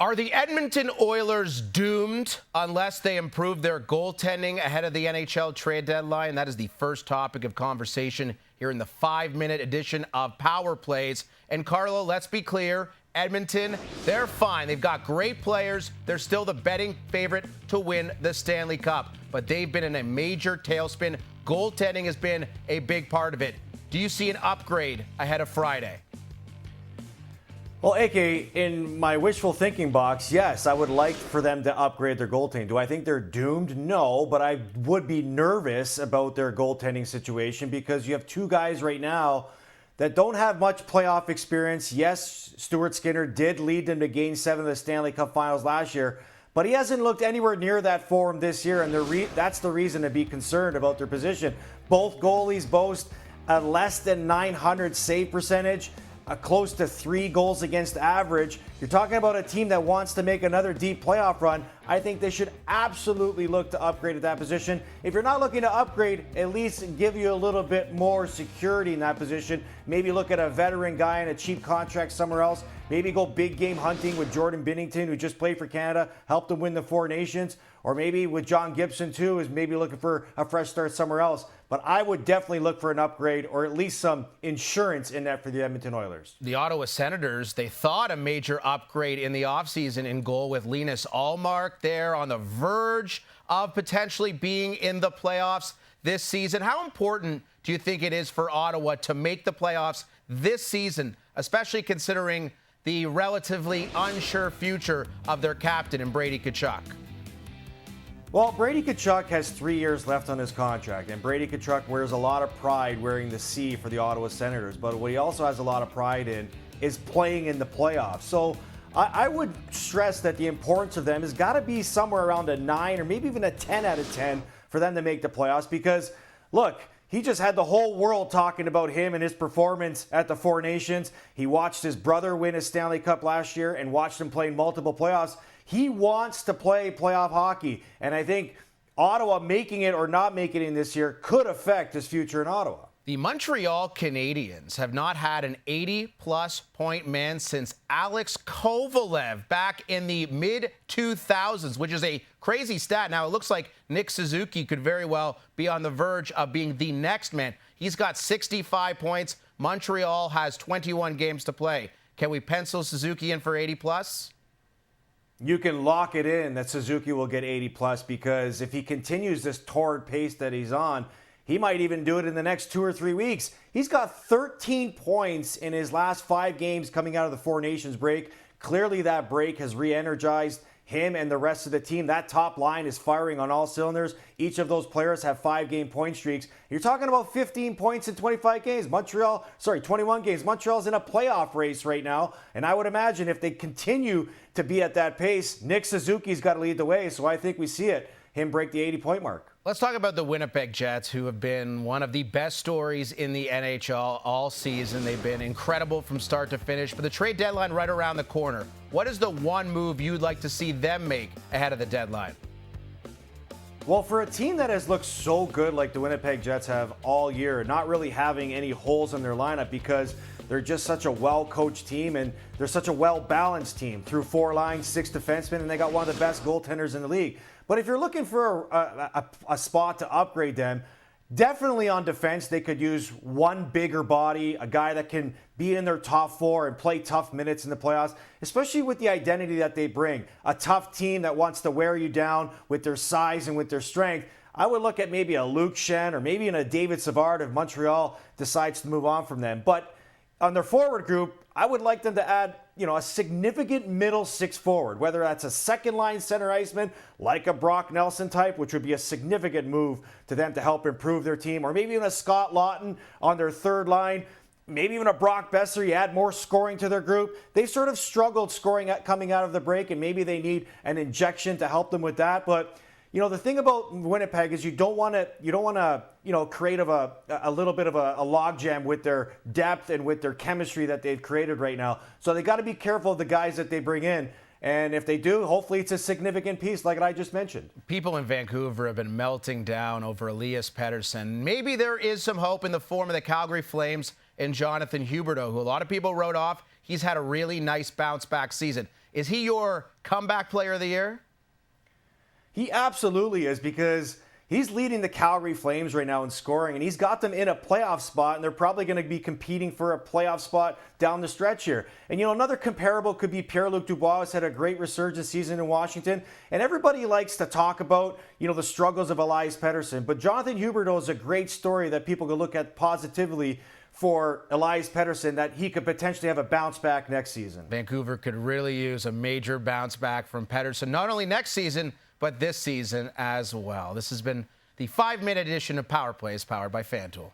Are the Edmonton Oilers doomed unless they improve their goaltending ahead of the NHL trade deadline? That is the first topic of conversation here in the 5-minute edition of Power Plays. And Carlo, let's be clear, Edmonton, they're fine. They've got great players. They're still the betting favorite to win the Stanley Cup. But they've been in a major tailspin. Goaltending has been a big part of it. Do you see an upgrade ahead of Friday? Well, AK, in my wishful thinking box, yes, I would like for them to upgrade their goaltending. Do I think they're doomed? No, but I would be nervous about their goaltending situation because you have two guys right now that don't have much playoff experience. Yes, Stuart Skinner did lead them to Game 7 of the Stanley Cup Finals last year, but he hasn't looked anywhere near that form this year, and that's the reason to be concerned about their position. Both goalies boast a less than .900 save percentage. Close to 3 goals against average. You're talking about a team that wants to make another deep playoff run. I think they should absolutely look to upgrade at that position. If you're not looking to upgrade, at least give you a little bit more security in that position. Maybe look at a veteran guy in a cheap contract somewhere else. Maybe go big game hunting with Jordan Binnington, who just played for Canada, helped them win the Four Nations. Or maybe with John Gibson, too, is maybe looking for a fresh start somewhere else. But I would definitely look for an upgrade or at least some insurance in that for the Edmonton Oilers. The Ottawa Senators, they thought a major upgrade in the offseason in goal with Linus Ullmark there on the verge of potentially being in the playoffs this season. How important do you think it is for Ottawa to make the playoffs this season, especially considering the relatively unsure future of their captain in Brady Tkachuk? Well, Brady Tkachuk has 3 years left on his contract, and Brady Tkachuk wears a lot of pride wearing the C for the Ottawa Senators. But what he also has a lot of pride in is playing in the playoffs. So I would stress that the importance of them has got to be somewhere around a 9 or maybe even a 10 out of 10 for them to make the playoffs because, look, he just had the whole world talking about him and his performance at the Four Nations. He watched his brother win a Stanley Cup last year and watched him play in multiple playoffs. He wants to play playoff hockey, and I think Ottawa making it or not making it this year could affect his future in Ottawa. The Montreal Canadiens have not had an 80-plus point man since Alex Kovalev back in the mid-2000s, which is a crazy stat. Now, it looks like Nick Suzuki could very well be on the verge of being the next man. He's got 65 points. Montreal has 21 games to play. Can we pencil Suzuki in for 80-plus? You can lock it in that Suzuki will get 80-plus because if he continues this torrid pace that he's on, he might even do it in the next 2 or 3 weeks. He's got 13 points in his last 5 games coming out of the Four Nations break. Clearly that break has re-energized him and the rest of the team. That top line is firing on all cylinders. Each of those players have 5-game point streaks. You're talking about 15 points in 25 games. 21 games. Montreal's in a playoff race right now. And I would imagine if they continue to be at that pace, Nick Suzuki's got to lead the way. So I think we see him break the 80-point mark. Let's talk about the Winnipeg Jets, who have been one of the best stories in the NHL all season. They've been incredible from start to finish. But the trade deadline right around the corner. What is the one move you'd like to see them make ahead of the deadline? Well, for a team that has looked so good like the Winnipeg Jets have all year, not really having any holes in their lineup because they're just such a well-coached team and they're such a well-balanced team through 4 lines, 6 defensemen, and they got one of the best goaltenders in the league. But if you're looking for a spot to upgrade them, definitely on defense, they could use one bigger body, a guy that can be in their top 4 and play tough minutes in the playoffs, especially with the identity that they bring. A tough team that wants to wear you down with their size and with their strength. I would look at maybe a Luke Schenn or maybe in a David Savard if Montreal decides to move on from them. But on their forward group, I would like them to add, a significant middle 6 forward, whether that's a second-line center iceman like a Brock Nelson type, which would be a significant move to them to help improve their team, or maybe even a Scott Laughton on their third line, maybe even a Brock Besser. You add more scoring to their group. They've sort of struggled scoring coming out of the break, and maybe they need an injection to help them with that. But the thing about Winnipeg is you don't want to create a little bit of a logjam with their depth and with their chemistry that they've created right now. So they got to be careful of the guys that they bring in. And if they do, hopefully it's a significant piece like I just mentioned. People in Vancouver have been melting down over Elias Pettersson. Maybe there is some hope in the form of the Calgary Flames and Jonathan Huberdeau, who a lot of people wrote off. He's had a really nice bounce-back season. Is he your comeback player of the year? He absolutely is, because he's leading the Calgary Flames right now in scoring, and he's got them in a playoff spot, and they're probably going to be competing for a playoff spot down the stretch here. And, another comparable could be Pierre-Luc Dubois, who's had a great resurgence season in Washington, and everybody likes to talk about, the struggles of Elias Pettersson, but Jonathan Huberdeau is a great story that people can look at positively for Elias Pettersson, that he could potentially have a bounce back next season. Vancouver could really use a major bounce back from Pettersson, not only next season, but this season as well. This has been the 5-minute edition of Power Plays, powered by FanDuel.